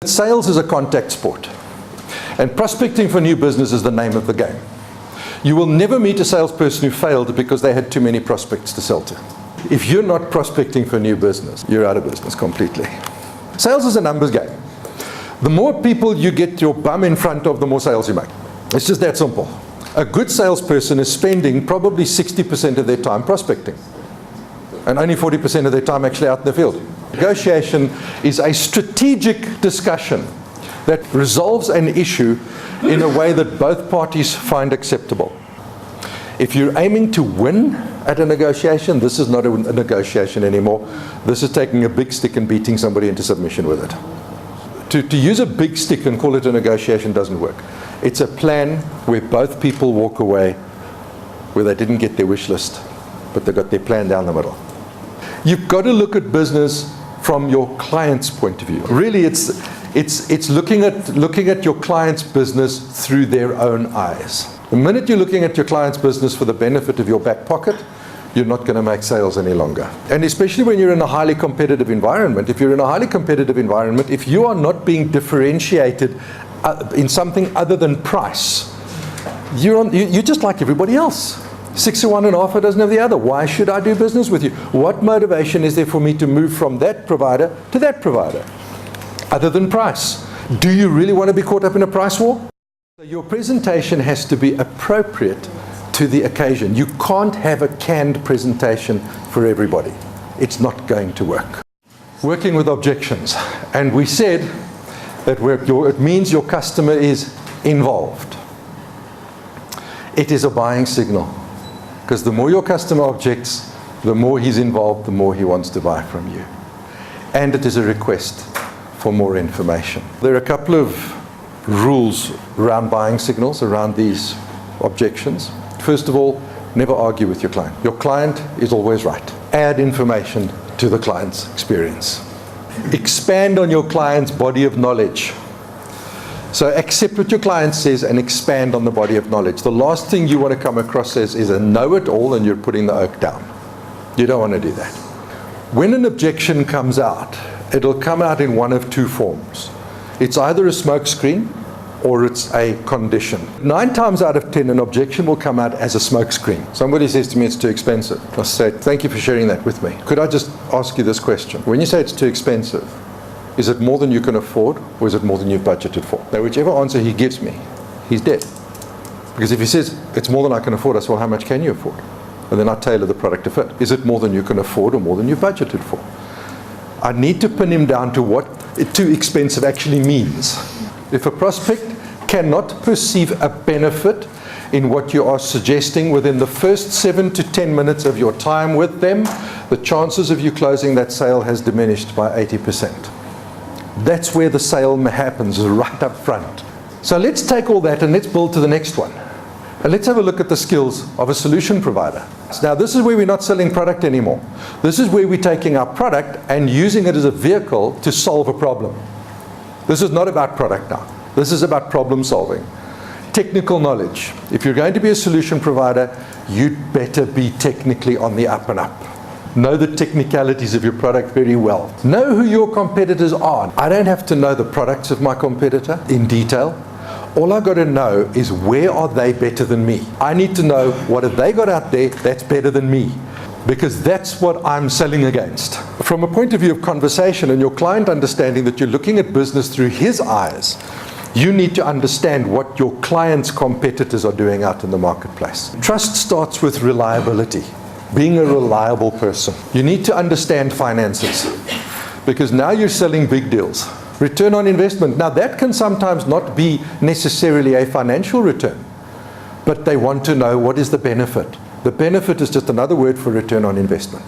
Sales is a contact sport, and prospecting for new business is the name of the game. You will never meet a salesperson who failed because they had too many prospects to sell to. If you're not prospecting for new business, you're out of business completely. Sales is a numbers game. The more people you get your bum in front of, the more sales you make. It's just that simple. A good salesperson is spending probably 60% of their time prospecting, and only 40% of their time actually out in the field. Negotiation is a strategic discussion that resolves an issue in a way that both parties find acceptable. If you're aiming to win at a negotiation, this is not a negotiation anymore. This is taking a big stick and beating somebody into submission with it. To use a big stick and call it a negotiation doesn't work. It's a plan where both people walk away where they didn't get their wish list, but they got their plan down the middle. You've got to look at business from your client's point of view. Really, it's looking at your client's business through their own eyes. The minute you're looking at your client's business for the benefit of your back pocket, you're not going to make sales any longer. And especially when you're in a highly competitive environment. If you're in a highly competitive environment, if you are not being differentiated in something other than price, you're just like everybody else. 6 of one and half a dozen of the other. Why should I do business with you? What motivation is there for me to move from that provider to that provider, other than price? Do you really want to be caught up in a price war? So your presentation has to be appropriate to the occasion. You can't have a canned presentation for everybody. It's not going to work. Working with objections. And we said that it means your customer is involved. It is a buying signal. Because the more your customer objects, the more he's involved, the more he wants to buy from you. And it is a request for more information. There are a couple of rules around buying signals, around these objections. First of all, never argue with your client. Your client is always right. Add information to the client's experience. Expand on your client's body of knowledge. So accept what your client says and expand on the body of knowledge. The last thing you want to come across as is a know-it-all and you're putting the oak down. You don't want to do that. When an objection comes out, it'll come out in one of two forms. It's either a smokescreen or it's a condition. 9 times out of 10, an objection will come out as a smokescreen. Somebody says to me it's too expensive. I'll say, thank you for sharing that with me. Could I just ask you this question? When you say it's too expensive, is it more than you can afford, or is it more than you've budgeted for? Now, whichever answer he gives me, he's dead. Because if he says, it's more than I can afford, I say, well, how much can you afford? And then I tailor the product to fit. Is it more than you can afford or more than you've budgeted for? I need to pin him down to what too expensive actually means. If a prospect cannot perceive a benefit in what you are suggesting within the first 7 to 10 minutes of your time with them, the chances of you closing that sale has diminished by 80%. That's where the sale happens, right up front. So let's take all that and let's build to the next one. And let's have a look at the skills of a solution provider. Now this is where we're not selling product anymore. This is where we're taking our product and using it as a vehicle to solve a problem. This is not about product now. This is about problem solving. Technical knowledge. If you're going to be a solution provider, you'd better be technically on the up and up. Know the technicalities of your product very well. Know who your competitors are. I don't have to know the products of my competitor in detail. All I've got to know is where are they better than me. I need to know what have they got out there that's better than me, because that's what I'm selling against. From a point of view of conversation and your client understanding that you're looking at business through his eyes, you need to understand what your client's competitors are doing out in the marketplace. Trust starts with reliability. Being a reliable person. You need to understand finances, because now you're selling big deals. Return on investment. Now that can sometimes not be necessarily a financial return, but they want to know what is the benefit. The benefit is just another word for return on investment.